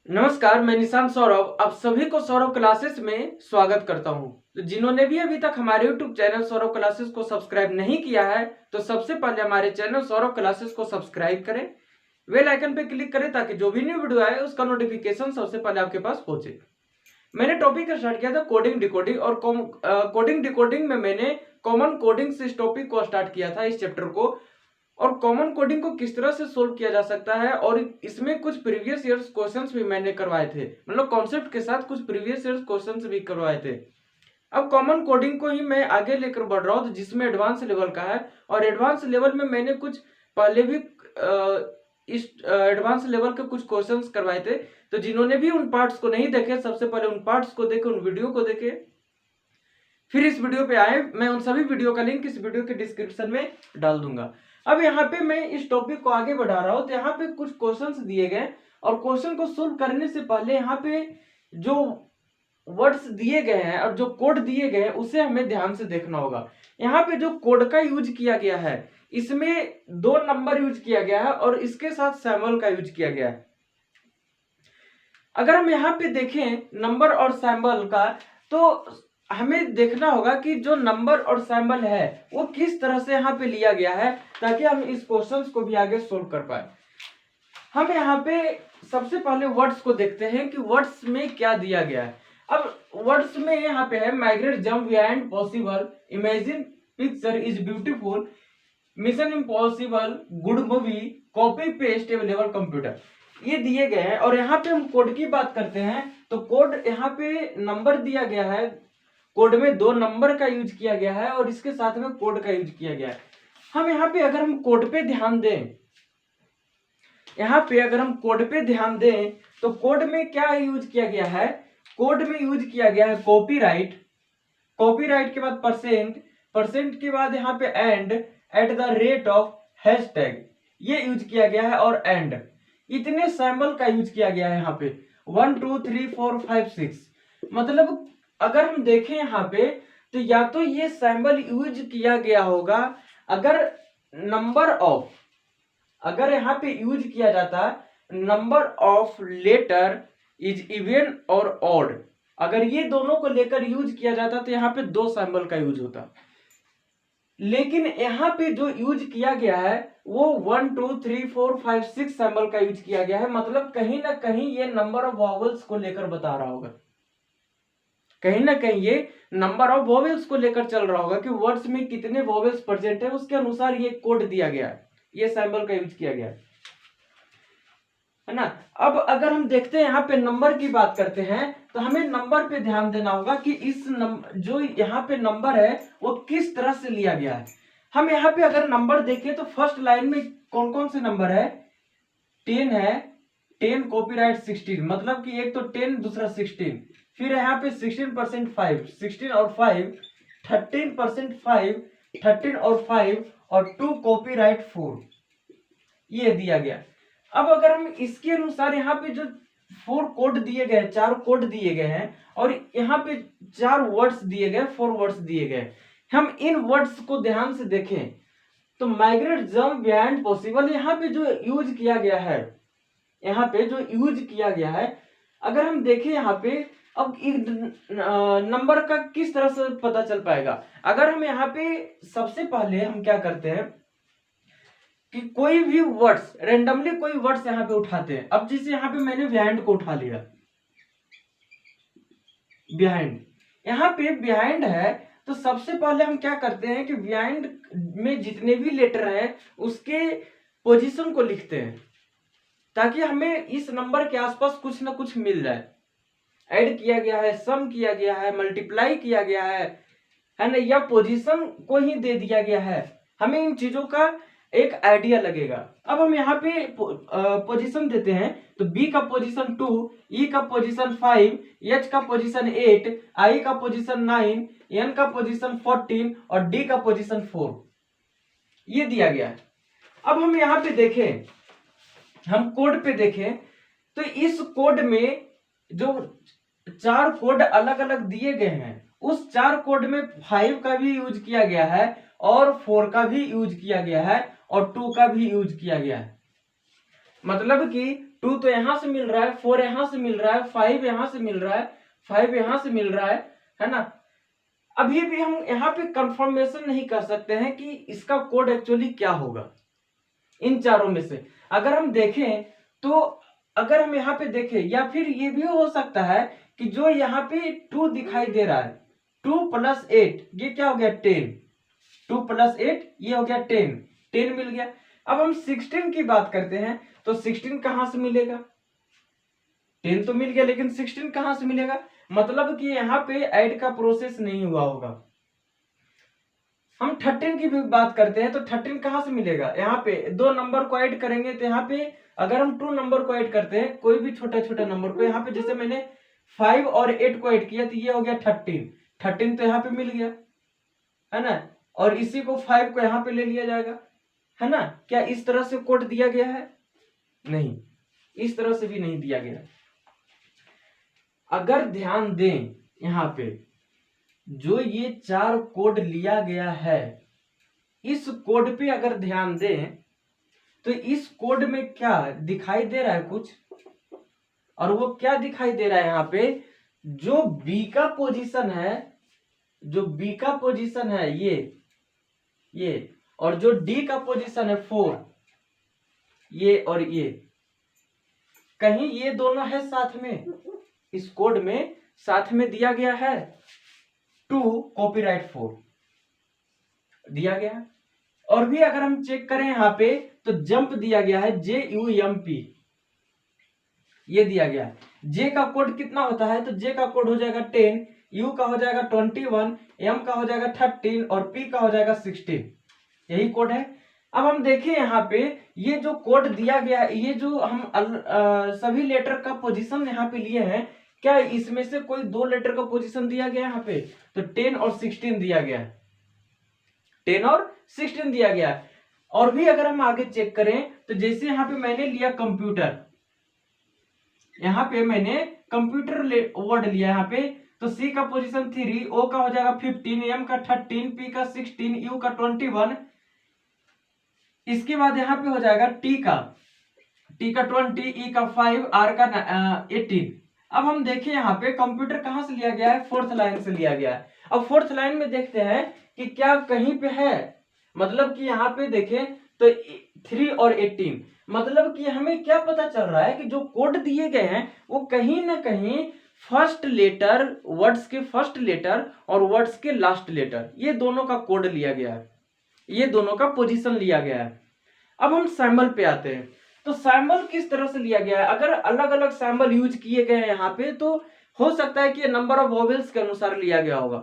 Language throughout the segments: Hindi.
नमस्कार, मैं निशांत सौरभ आप सभी को सौरभ क्लासेस में स्वागत करता हूं। तो जिन्होंने भी अभी तक हमारे YouTube चैनल सौरभ क्लासेस को सब्सक्राइब नहीं किया है तो सबसे पहले हमारे चैनल सौरभ क्लासेस को सब्सक्राइब करें, बेल आइकन पे क्लिक करें ताकि जो भी न्यू वीडियो आए उसका नोटिफिकेशन सबसे पहले आपके पास पहुंचे। मैंने टॉपिक स्टार्ट किया था कोडिंग डिकोडिंग और कोडिंग डिकोडिंग में मैंने कॉमन कोडिंग से इस टॉपिक को स्टार्ट किया था, इस चैप्टर को। और कॉमन कोडिंग को किस तरह से सोल्व किया जा सकता है और इसमें कुछ प्रीवियस ईयर्स क्वेश्चंस भी मैंने करवाए थे, मतलब कॉन्सेप्ट के साथ कुछ प्रीवियस ईयर्स क्वेश्चंस भी करवाए थे। अब कॉमन कोडिंग को ही मैं आगे लेकर बढ़ रहा हूँ जिसमें एडवांस लेवल का है, और एडवांस लेवल में मैंने कुछ पहले भी इस एडवांस लेवल के कुछ क्वेश्चंस करवाए थे। तो जिन्होंने भी उन पार्ट्स को नहीं देखे सबसे पहले उन पार्ट्स को देखे, उन वीडियो को देखे, फिर इस वीडियो पे आए। मैं उन सभी वीडियो का लिंक इस वीडियो के डिस्क्रिप्शन में डाल दूंगा। अब यहाँ पे मैं इस टॉपिक को आगे बढ़ा रहा हूँ तो यहाँ पे कुछ क्वेश्चंस दिए गए और क्वेश्चन को सोल्व करने से पहले यहाँ पे जो वर्ड्स दिए गए हैं और जो कोड दिए गए हैं उसे हमें ध्यान से देखना होगा। यहाँ पे जो कोड का यूज किया गया है इसमें 2 नंबर यूज किया गया है और इसके साथ सैम्बल का यूज किया गया है। अगर हम यहाँ पे देखें नंबर और सैम्बल का तो हमें देखना होगा कि जो नंबर और सैम्बल है वो किस तरह से यहाँ पे लिया गया है ताकि हम इस क्वेश्चंस को भी आगे सोल्व कर पाए। हम यहाँ पे सबसे पहले वर्ड्स को देखते हैं कि वर्ड्स में क्या दिया गया है। अब वर्ड्स में यहाँ पे है migrate jump behind possible, imagine picture is beautiful, mission impossible, good movie, copy paste available computer, ये दिए गए हैं। और यहाँ पे हम कोड की बात करते हैं तो कोड यहाँ पे नंबर दिया गया है, कोड में 2 नंबर का यूज किया गया है और इसके साथ में कोड का यूज किया गया है। हम यहाँ पे अगर हम कोड पे ध्यान दें, यहाँ पे अगर हम कोड पे ध्यान दें तो कोड में क्या यूज किया गया है, कोड में यूज किया गया है कॉपीराइट, कॉपीराइट के बाद परसेंट, परसेंट के बाद यहाँ पे and, at the rate of, hashtag, ये यूज किया गया है और एंड, इतने सैम्बल का यूज किया गया है यहाँ पे 1 2 3 4 5 6। मतलब अगर हम देखें यहाँ पे तो या तो ये सैम्बल यूज किया गया होगा अगर नंबर ऑफ, अगर यहाँ पे यूज किया जाता number of letter is even और ऑड, अगर ये दोनों को लेकर यूज किया जाता तो यहाँ पे 2 सैम्बल का यूज होता। लेकिन यहाँ पे जो यूज किया गया है वो 1 2 3 4 5 6 सैम्बल का यूज किया गया है। मतलब कहीं ना कहीं ये नंबर ऑफ वॉवल्स को लेकर बता रहा होगा, कहीं ना कहीं ये नंबर ऑफ वॉवेल्स को लेकर चल रहा होगा कि वर्ड्स में कितने वॉवेल्स प्रेजेंट है, उसके अनुसार ये कोड दिया गया है, ये सैम्बल का यूज किया गया है ना। अब अगर हम देखते हैं यहाँ पे नंबर की बात करते हैं तो हमें नंबर पे ध्यान देना होगा कि इस जो यहाँ पे नंबर है वो किस तरह से लिया गया है। हम यहाँ पे अगर नंबर देखें तो फर्स्ट लाइन में कौन कौन से नंबर है, 10 है, 10 कॉपीराइट 16, मतलब कि एक तो 10 दूसरा 16, फिर यहाँ पे 16% 5, 16 और 5, 13% 5, 13 और 5 और 2 कॉपीराइट 4, ये दिया गया। अब अगर हम इसके अनुसार यहाँ पे जो 4 कोड दिए गए, 4 कोड दिए गए हैं और यहाँ पे 4 वर्ड्स दिए गए, 4 वर्ड्स दिए गए, हम इन वर्ड्स को ध्यान से देखें तो माइग्रेट जंप बिहाइंड पॉसिबल, यहाँ पे जो यूज किया गया है, यहाँ पे जो यूज किया गया है, अगर हम देखें यहाँ पे अब नंबर का किस तरह से पता चल पाएगा। अगर हम यहाँ पे सबसे पहले हम क्या करते हैं कि कोई भी वर्ड्स रेंडमली कोई वर्ड्स यहाँ पे उठाते हैं। अब जैसे यहाँ पे मैंने बिहाइंड को उठा लिया, बिहाइंड, यहाँ पे बिहाइंड है तो सबसे पहले हम क्या करते हैं कि बिहाइंड में जितने भी लेटर हैं उसके पोजीशन को लिखते हैं ताकि हमें इस नंबर के आसपास कुछ ना कुछ मिल जाए। ऐड किया गया है, सम किया गया है, मल्टीप्लाई किया गया है ना, या पोजीशन को ही दे दिया गया है, हमें इन चीजों का एक आइडिया लगेगा। अब हम यहाँ पे पोजीशन देते हैं तो बी का पोजीशन 2, ई का पोजीशन 5, एच का पोजीशन 8, आई का पोजीशन 9, एन का पोजीशन 14 और डी का पोजीशन 4, ये दिया गया है। अब हम यहाँ पे देखें, हम कोड पे देखें तो इस कोड में जो 4 कोड अलग अलग दिए गए हैं उस 4 कोड में 5 का भी यूज किया गया है और 4 का भी यूज किया गया है और 2 का भी यूज किया गया है। मतलब कि 2 तो यहां से मिल रहा है, 4 यहां से मिल रहा है, 5 यहां से मिल रहा है, 5 यहां से मिल रहा है ना। अभी भी हम यहाँ पे कंफर्मेशन नहीं कर सकते हैं कि इसका कोड एक्चुअली क्या होगा इन चारों में से। अगर हम देखें तो अगर हम यहाँ पे देखें, या फिर ये भी हो सकता है कि जो यहाँ पे 2 दिखाई दे रहा है, 2 + 8 ये क्या हो गया 10, 2 + 8 ये हो गया 10, 10 मिल गया। अब हम 16 की बात करते हैं तो 16 कहां से मिलेगा, 10 तो मिल गया लेकिन 16 कहां से मिलेगा, मतलब कि यहाँ पे ऐड का प्रोसेस नहीं हुआ होगा। हम 13 की भी बात करते हैं तो 13 कहां से मिलेगा, यहाँ पे 2 नंबर को ऐड करेंगे तो यहाँ पे अगर हम 2 नंबर को ऐड करते हैं, कोई भी छोटा छोटा नंबर को, यहाँ पे जैसे मैंने 5 और 8 को ऐड किया तो ये हो गया 13, 13 तो यहाँ पे मिल गया है ना, और इसी को 5 को यहाँ पे ले लिया जाएगा है ना। क्या इस तरह से कोड दिया गया है, नहीं, इस तरह से भी नहीं दिया गया। अगर ध्यान दें यहाँ पे जो ये 4 कोड लिया गया है, इस कोड पे अगर ध्यान दें तो इस कोड में क्या दिखाई दे रहा है कुछ, और वो क्या दिखाई दे रहा है यहाँ पे, जो बी का पोजीशन है, जो बी का पोजीशन है ये और जो डी का पोजीशन है 4, ये और ये, कहीं ये दोनों है साथ में, इस कोड में साथ में दिया गया है 2 कॉपीराइट 4 दिया गया है। और भी अगर हम चेक करें यहाँ पे तो जंप दिया गया है JUMP, ये दिया गया है। जे का कोड कितना होता है, तो जे का कोड हो जाएगा 10, यू का हो जाएगा 21, एम का हो जाएगा 13 और पी का हो जाएगा 16, यही कोड है। अब हम देखें यहाँ पे ये जो कोड दिया गया है, ये जो हम सभी लेटर का पोजीशन यहाँ पे लिए हैं, क्या इसमें से कोई 2 लेटर का पोजीशन दिया गया यहाँ पे, तो 10 और 16 दिया गया है, 10 और 16 दिया गया है। और भी अगर हम आगे चेक करें तो जैसे यहाँ पे मैंने लिया कंप्यूटर, यहाँ पे मैंने कंप्यूटर वर्ड लिया यहाँ पे, तो सी का पोजीशन 3, ओ का हो जाएगा 15, एम का 13, पी का 16, यू का 21, इसके बाद यहाँ पे हो जाएगा टी का 20, ई का 5, आर का 18। अब हम देखें यहाँ पे कंप्यूटर कहां से लिया गया है, 4th लाइन से लिया गया है। अब 4th लाइन में देखते हैं कि क्या कहीं पे है, मतलब कि यहाँ पे देखें तो 3 और 18, मतलब कि हमें क्या पता चल रहा है कि जो कोड दिए गए हैं वो कहीं ना कहीं फर्स्ट लेटर, वर्ड्स के फर्स्ट लेटर और वर्ड्स के लास्ट लेटर, ये दोनों का कोड लिया गया है, ये दोनों का पोजीशन लिया गया है। अब हम सैंपल पे आते हैं, तो सैंपल किस तरह से लिया गया है, अगर अलग अलग सैंपल यूज किए गए हैं यहाँ पे तो हो सकता है कि नंबर ऑफ वोवेल्स के अनुसार लिया गया होगा।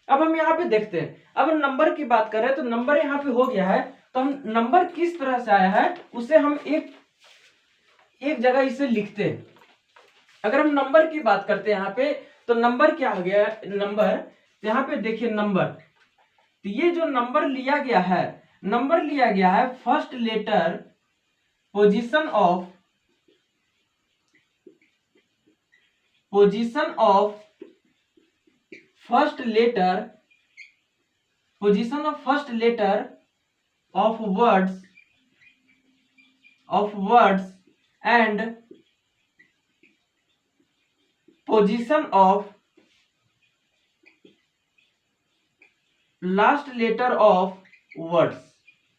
अब हम यहाँ पे देखते हैं, अब नंबर की बात करें तो नंबर यहाँ पे हो गया है, तो हम नंबर किस तरह से आया है उसे हम एक जगह इसे लिखते हैं। अगर हम नंबर की बात करते हैं यहाँ पे, तो नंबर क्या हो गया, नंबर यहाँ पे देखिए नंबर, तो ये जो नंबर लिया गया है, नंबर लिया गया है first letter position of first letter of words and position of last letter of words,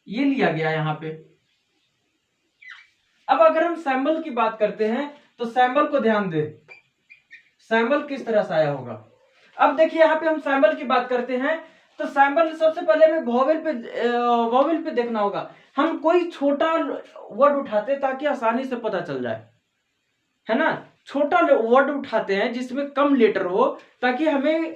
ये लिया गया यहाँ पे। अब अगर हम सैंपल की बात करते हैं तो सैंपल को ध्यान दें, सैंपल किस तरह से आया होगा। अब देखिए यहाँ पे हम सैंपल की बात करते हैं तो सैंपल सबसे पहले हमें वॉवेल पे देखना होगा। हम कोई छोटा वर्ड उठाते हैं ताकि आसानी से पता चल जाए, है ना, छोटा वर्ड उठाते हैं जिसमें कम लेटर हो ताकि हमें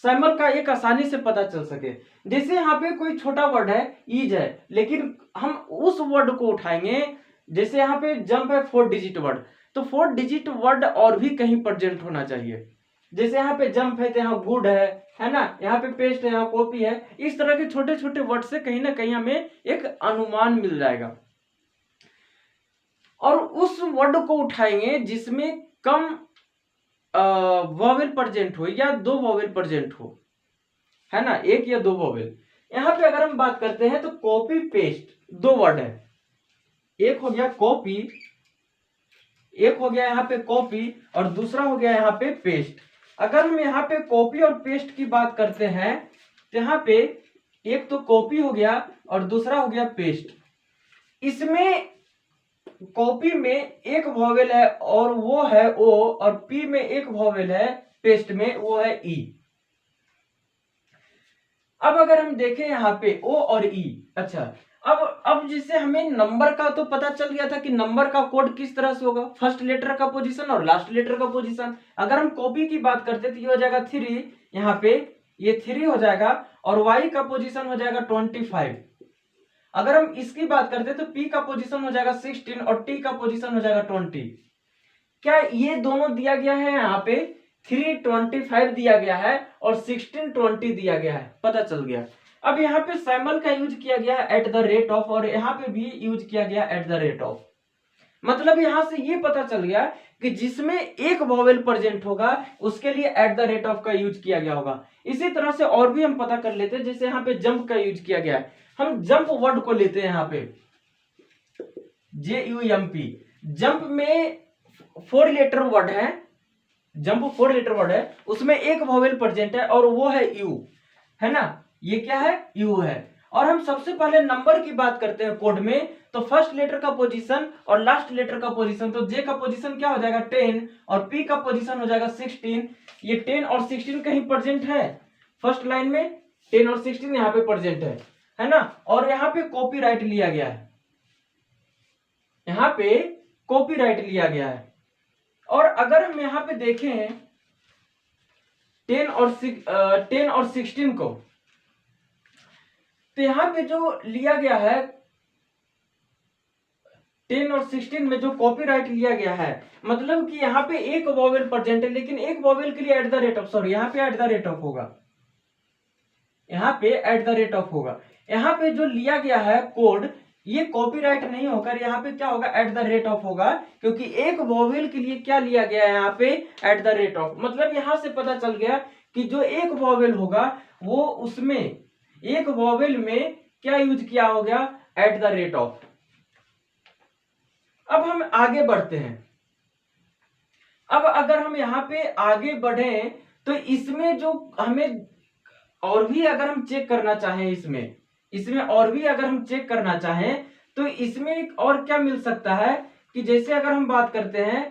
सैंपल का एक आसानी से पता चल सके। जैसे यहाँ पे कोई छोटा वर्ड है ईज है, लेकिन हम उस वर्ड को उठाएंगे, जैसे यहाँ पे जंप है 4 डिजिट वर्ड, तो 4 डिजिट वर्ड और भी कहीं प्रेजेंट होना चाहिए। जैसे यहाँ पे जंप है तो यहाँ गुड है ना, यहाँ पे पेस्ट है, यहाँ कॉपी है, इस तरह के छोटे छोटे वर्ड से कहीं ना कहीं हमें एक अनुमान मिल जाएगा। और उस वर्ड को उठाएंगे जिसमें कम वॉवेल प्रेजेंट हो या 2 वॉवेल प्रेजेंट हो, है ना, 1 या 2 वॉवेल। यहाँ पे अगर हम बात करते हैं तो कॉपी पेस्ट 2 वर्ड है, एक हो गया कॉपी एक हो गया यहाँ पे कॉपी और दूसरा हो गया यहाँ पे पेस्ट। अगर हम यहाँ पे कॉपी और पेस्ट की बात करते हैं तो यहाँ पे एक तो कॉपी हो गया और दूसरा हो गया पेस्ट। इसमें कॉपी में एक वॉवेल है और वो है ओ, और पी में एक वॉवेल है पेस्ट में, वो है ई। अब अगर हम देखें यहाँ पे ओ और ई, अच्छा अब जिससे हमें नंबर का तो पता चल गया था कि नंबर का कोड किस तरह से होगा, फर्स्ट लेटर का पोजीशन और लास्ट लेटर का पोजीशन। अगर हम कॉपी की बात करते तो ये हो जाएगा 3, यहाँ पे ये 3 हो जाएगा और वाई का पोजीशन हो जाएगा 25। अगर हम इसकी बात करते तो पी का पोजीशन हो जाएगा 16 और टी का पोजीशन हो जाएगा 20। क्या ये दोनों दिया गया है, यहाँ पे 325 दिया गया है और 1620 दिया गया है, पता चल गया। अब यहाँ पे सैम्बल का यूज किया गया है @ ऑफ, और यहाँ पे भी यूज किया गया @ ऑफ। मतलब यहां से ये पता चल गया कि जिसमें एक वॉवेल प्रेजेंट होगा उसके लिए @ ऑफ का यूज किया गया होगा। इसी तरह से और भी हम पता कर लेते हैं, जैसे यहाँ पे जंप का यूज किया गया है। हम जंप वर्ड को लेते हैं, यहाँ पे JUMP। जंप में 4 लेटर वर्ड है, जंप 4 लेटर वर्ड है, उसमें एक वॉवेल प्रेजेंट है और वो है यू, है ना, ये क्या है, यू है। और हम सबसे पहले नंबर की बात करते हैं कोड में, तो फर्स्ट लेटर का पोजीशन और लास्ट लेटर का पोजीशन, तो जे का पोजीशन क्या हो जाएगा 10 और पी का पोजीशन हो जाएगा 16। ये 10 और 16 कहीं प्रेजेंट है, फर्स्ट लाइन में 10 और 16 यहाँ पे प्रेजेंट है ना। और यहाँ पे कॉपीराइट लिया गया है, यहाँ पे कॉपीराइट लिया गया है। और अगर हम यहाँ पे देखें 10 और 16 को, तो यहाँ पे जो लिया गया है 10 और 16 में जो कॉपीराइट लिया गया है, मतलब कि यहाँ पे एक वॉवेल प्रेजेंट है, लेकिन एक वॉवेल के लिए यहाँ पे @ ऑफ होगा, यहाँ पे @ ऑफ होगा। यहाँ पे जो लिया गया है कोड, ये कॉपीराइट नहीं होकर यहाँ पे क्या होगा, @ ऑफ होगा, क्योंकि एक वॉवेल के लिए क्या लिया गया है यहाँ पे @ ऑफ। मतलब यहाँ से पता चल गया कि जो एक वॉवेल होगा वो उसमें एक वॉवेल में क्या यूज किया हो गया, @ ऑफ। अब हम आगे बढ़ते हैं। अब अगर हम यहाँ पे आगे बढ़े तो इसमें जो हमें और भी अगर हम चेक करना चाहें, इसमें और भी अगर हम चेक करना चाहें तो इसमें एक और क्या मिल सकता है कि जैसे अगर हम बात करते हैं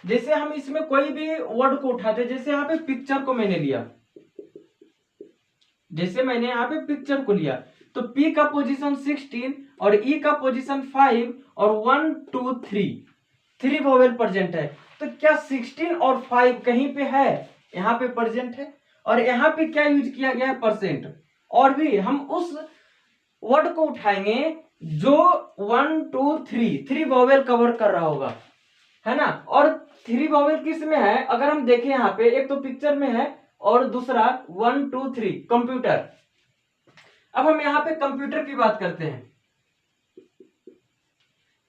जैसे हम इसमें कोई भी वर्ड को उठाते, जैसे यहाँ पे पिक्चर को मैंने लिया, जैसे मैंने यहाँ पे पिक्चर को लिया, तो P का पोजीशन 16 और E का पोजीशन 5 और 1 2 3 वोवेल प्रेजेंट है। तो क्या 16 और 5 कहीं पे है, यहाँ पे प्रेजेंट है। और यहाँ पे क्या यूज किया गया है, %। और भी हम उस वर्ड को उठाएंगे जो 1 2 3 वोवेल कवर कर रहा होगा, है ना। और 3 वोवेल किस में है, अगर हम देखें यहाँ पे एक तो पिक्चर में है और दूसरा 1 2 3 कंप्यूटर। अब हम यहाँ पे कंप्यूटर की बात करते हैं।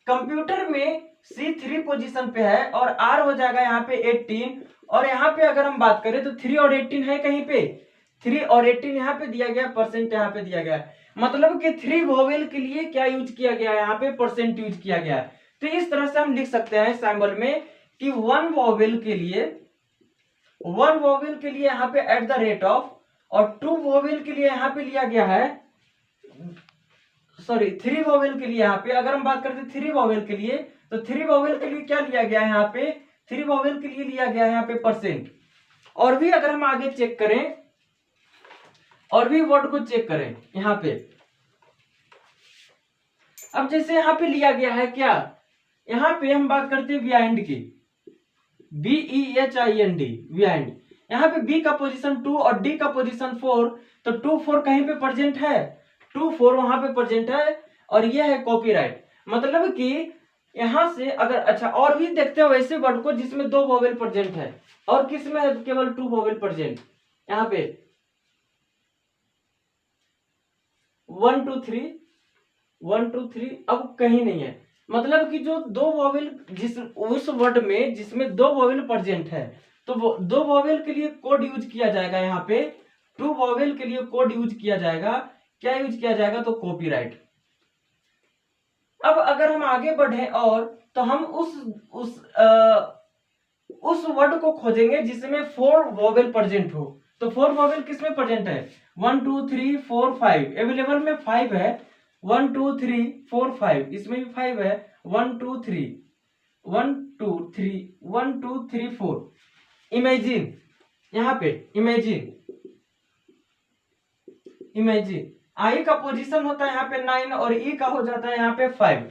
कंप्यूटर में C3 पोजीशन पे है और R हो जाएगा यहाँ पे 18। और यहाँ पे अगर हम बात करें तो 3 और 18 है कहीं पे, 3 और 18 यहाँ पे दिया गया, % यहाँ पे दिया गया। मतलब कि 3 वोवेल के लिए क्या यूज किया गया है, यहाँ पे % यूज किया गया है। तो इस तरह से हम लिख सकते हैं सैम्बल में कि 1 वोवेल के लिए यहाँ पे @ ऑफ, और 2 वोवेल के लिए यहाँ पे लिया गया है, सॉरी 3 वोवेल के लिए यहाँ पे अगर हम बात करते हैं 3 वोवेल के लिए, तो 3 वोवेल के लिए क्या लिया गया है, यहाँ पे 3 वोवेल के लिए लिया गया है यहाँ पे %। और भी अगर हम आगे चेक करें, और भी वर्ड को चेक करें यहाँ पे, अब जैसे यहाँ पे लिया गया है क्या, यहाँ पे हम बात करते हैं बिहाइंड की, BEHIND बिहाइंड। यहाँ पे B का पोजीशन 2 और D का पोजीशन 4, तो 2 4 कहीं पे प्रेजेंट है, 2 4 वहां पे प्रेजेंट है, और ये है कॉपीराइट। मतलब कि यहां से अगर अच्छा और भी देखते हो ऐसे वर्ड को जिसमें 2 वोवेल प्रेजेंट है, और किसमें है केवल 2 वोवेल प्रेजेंट, यहाँ पे 1 2 3 1 2 3 अब कहीं नहीं है। मतलब कि जो 2 वोवेल उस वर्ड में जिसमें 2 वोवेल प्रेजेंट है, तो 2 वोवेल के लिए कोड यूज किया जाएगा, यहाँ पे 2 वोवेल के लिए कोड यूज किया जाएगा, क्या यूज किया जाएगा, तो कॉपीराइट। अब अगर हम आगे बढ़े और तो हम उस वर्ड को खोजेंगे जिसमें 4 वोवेल प्रेजेंट हो। तो 4 वोवेल किसमें प्रेजेंट है? 1 2 3 4 5 अवेलेबल में 5 है। 1 2 3 4 5 इसमें भी 5 है। 1 2 3 1 2 3 1 2 3 4। इमेजिन, यहां पे इमेजिन आई का पोजीशन होता है यहाँ पे 9 और ई का हो जाता है यहाँ पे 5।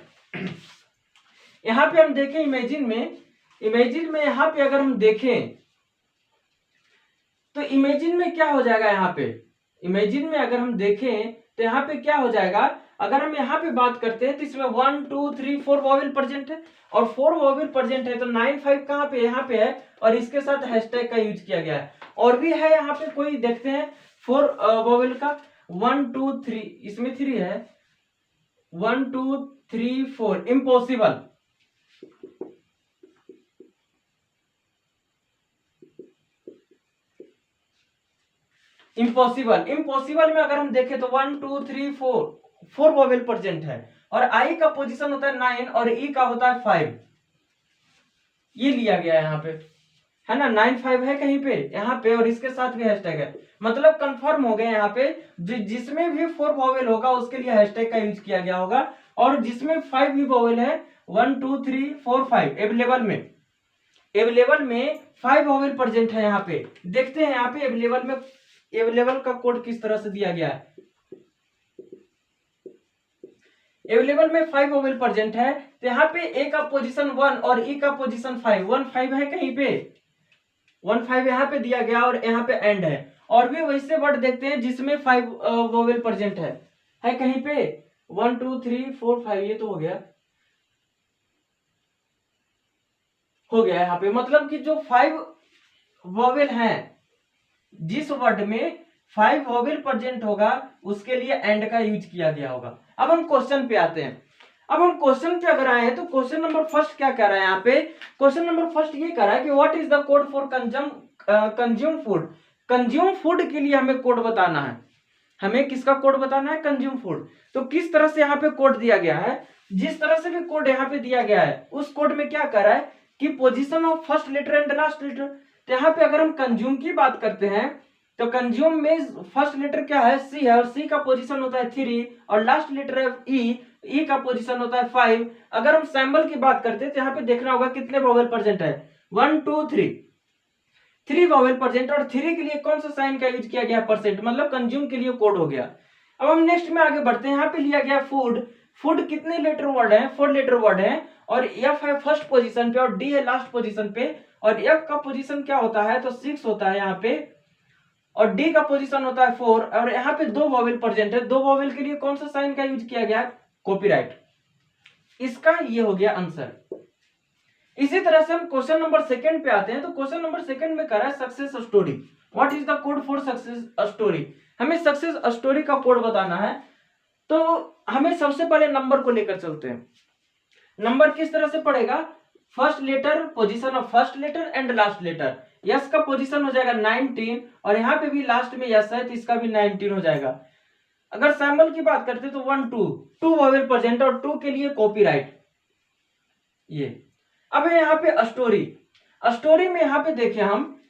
यहाँ पे हम देखें इमेजिन में यहाँ पे अगर हम देखें तो इमेजिन में क्या हो जाएगा? यहाँ पे इमेजिन में अगर हम देखें तो यहाँ पे क्या हो जाएगा? अगर हम यहाँ पे बात करते हैं तो इसमें 1 2 3 4 वोवेल प्रेजेंट है और 4 वोवेल प्रेजेंट है तो 9 5 कहाँ पे? यहाँ पे है और इसके साथ हैशटैग का यूज किया गया है। और भी है यहाँ पे कोई, देखते हैं 4 वोवेल का। 1 2 3 इसमें 3 है। 1 2 3 4 इम्पॉसिबल। इम्पॉसिबल में अगर हम देखें तो 1 2 3 4 वोवेल प्रेजेंट है और आई का पोजीशन होता है 9 और ई का होता है 5। ये लिया गया है यहाँ पे, है ना। 9 5 है कहीं पे यहाँ पे और इसके साथ भी हैशटैग है। मतलब कंफर्म हो गया यहाँ पे जिसमें भी 4 वोवेल होगा उसके लिए हैशटैग का यूज किया गया होगा और जिसमें 5 भी वोवेल है 1 2 3 4 5 अवेलेबल में 5 वोवेल प्रेजेंट है। यहाँ पे देखते हैं यहाँ पे अवेलेबल का कोड किस तरह से दिया गया है। अवेलेबल में 5 वोवेल प्रेजेंट है तो यहाँ पे ए का पोजीशन 1 और ई का पोजीशन 5। 1 5 है कहीं पे, 1 5 यहाँ पे दिया गया और यहाँ पे एंड है। और भी वैसे वर्ड देखते हैं जिसमें 5 वोवेल प्रेजेंट है कहीं पे। 1 2 3 4 5 ये तो हो गया यहाँ पे। मतलब कि जो 5 वोवेल हैं, जिस वर्ड में 5 वोवेल प्रेजेंट होगा उसके लिए एंड का यूज किया गया होगा। अब हम क्वेश्चन पे आते हैं। अब हम क्वेश्चन पे अगर आए हैं तो क्वेश्चन नंबर फर्स्ट क्या कह रहा है यहाँ पे? क्वेश्चन नंबर फर्स्ट ये कह रहा है कि what is the code for consume food. Consume food के लिए हमें कोड बताना है। हमें किसका कोड बताना है? Consume food. तो किस तरह से यहाँ पे कोड दिया गया है? जिस तरह से भी कोड यहाँ पे दिया गया है उस कोड में क्या कर रहा है कि position of first letter and last letter. तो यहाँ पे अगर हम कंज्यूम की बात करते हैं तो कंज्यूम में फर्स्ट लेटर क्या है? सी है और सी का पोजीशन होता है 3 और लास्ट लेटर है ई का पोजीशन होता है 5। अगर हम सैंबल की बात करते हैं तो यहाँ पे देखना होगा कितने वोवेल प्रेजेंट है। 1 2 3 वोवेल प्रेजेंट और 3 के लिए कौन सा साइन का यूज किया गया? परसेंट। मतलब कंज्यूम के लिए कोड हो गया। अब हम नेक्स्ट में आगे बढ़ते हैं। यहाँ पे लिया गया फूड कितने लेटर वर्ड है? 4 लेटर वर्ड है और एफ है फर्स्ट पोजीशन पे और डी है लास्ट पोजीशन पे और एफ का पोजीशन क्या होता है? तो 6 होता है यहाँ पे और डी का पोजीशन होता है 4 और यहाँ पे 2 वोवेल प्रेजेंट है। 2 वोवेल के लिए कौन सा साइन का यूज किया गया? कॉपीराइट। इसका ये हो गया आंसर। इसी तरह से हम क्वेश्चन नंबर सेकंड पे आते हैं। तो क्वेश्चन नंबर सेकंड में कह रहा है success story. What is the code for success story. हमें सक्सेस स्टोरी का कोड बताना है। तो हमें सबसे पहले नंबर को लेकर चलते हैं। नंबर किस तरह से पड़ेगा? First letter, position of first letter and last letter. S का पोजीशन हो जाएगा 19 और यहाँ पे भी लास्ट में यस है तो इसका भी 19 हो जाएगा। अगर सैंबल की बात करते तो 1 2 वोवेल प्रेजेंट और 2 के लिए कॉपीराइट। ये अब है यहाँ पे स्टोरी में यहाँ पे देखें हम,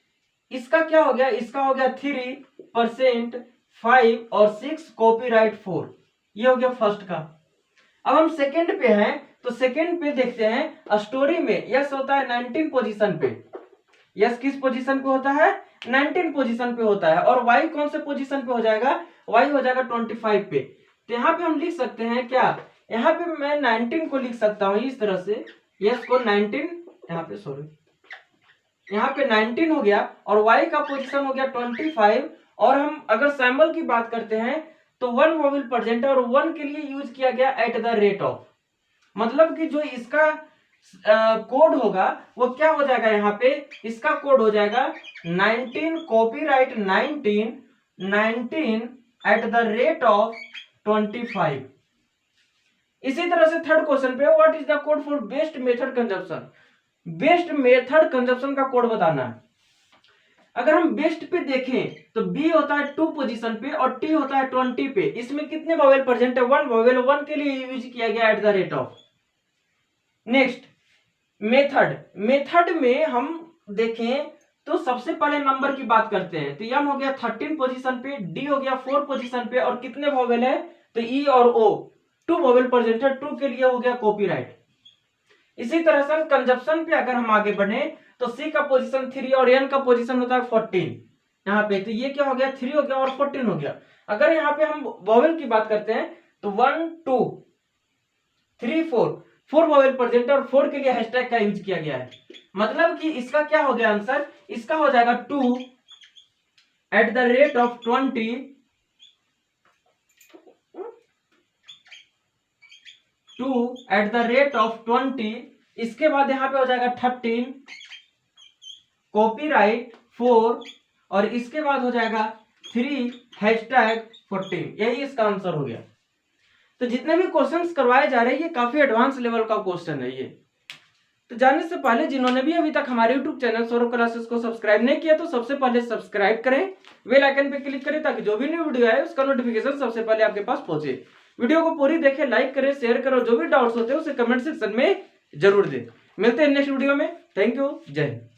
इसका क्या हो गया? इसका हो गया 3%, 5 और 6 कॉपीराइट 4। ये हो गया फर्स्ट का। अब हम सेकंड पे हैं तो सेकंड पे देखते हैं स्टोरी में यस होता है 19 पोजीशन पे। यस किस पोजीशन पे होता है? 19 पोजीशन पे होता है और वाई कौन से पोजीशन पे हो जाएगा? वाई हो जाएगा 25 पे। तो यहाँ पे हम लिख सकते हैं क्या? यहाँ पे मैं 19 को लिख सकता हूँ इस तरह से, यस को 19 यहाँ पे, सॉरी यहाँ पे 19 हो गया और वाई का पोजीशन हो गया 25। और हम अगर सैंबल की बात करते हैं तो 1 वोवेल प्रेजेंट है और 1 के लिए यूज किया गया @। मतलब कि जो इसका कोड होगा वो क्या हो जाएगा? यहाँ पे इसका कोड हो जाएगा 19 कॉपीराइट 19 @25। इसी तरह से थर्ड क्वेश्चन पे what is the code for best method consumption. Best method consumption का कोड बताना है। अगर हम बेस्ट पे देखें तो बी होता है 2 पोजीशन पे और टी होता है 20 पे। इसमें कितने वॉवेल प्रेजेंट है? 1 वॉवेल 1 के लिए यूज किया गया at the rate of. Next method में हम देखें तो सबसे पहले नंबर की बात करते हैं, तो एम हो गया 13 पोजीशन पे, डी हो गया 4 पोजीशन पे, और कितने वॉवेल है? तो ई और ओ 2 वॉवेल प्रेजेंट है, 2 के लिए हो गया कॉपीराइट। इसी तरह से कंजप्शन पे अगर हम आगे बढ़े तो सी का पोजीशन 3 और एन का पोजीशन होता है 14 यहाँ पे, तो ये क्या हो गया? 3 हो गया और 14 हो गया। अगर यहाँ पे हम वॉवेल की बात करते हैं तो 1 2 3 4 वॉवेल प्रेजेंट है और 4 के लिए हैशटैग का यूज किया गया है। मतलब कि इसका क्या हो गया आंसर? इसका हो जाएगा 2 at the rate of 20 2 at the rate of 20। इसके बाद यहां पे हो जाएगा 13 कॉपीराइट 4 और इसके बाद हो जाएगा 3 हैशटैग 14। यही इसका आंसर हो गया। तो जितने भी क्वेश्चंस करवाए जा रहे हैं ये काफी एडवांस लेवल का क्वेश्चन है ये। तो जानने से पहले जिन्होंने भी अभी तक हमारे YouTube चैनल सौरभ क्लासेस को सब्सक्राइब नहीं किया तो सबसे पहले सब्सक्राइब करें, बेल आइकन पे क्लिक करें ताकि जो भी न्यू वीडियो आए उसका नोटिफिकेशन सबसे पहले आपके पास पहुंचे। वीडियो को पूरी देखें, लाइक करें, शेयर करो, जो भी डाउट्स होते हैं उसे कमेंट सेक्शन में जरूर दें। मिलते हैं नेक्स्ट वीडियो में। थैंक यू, जय हिंद।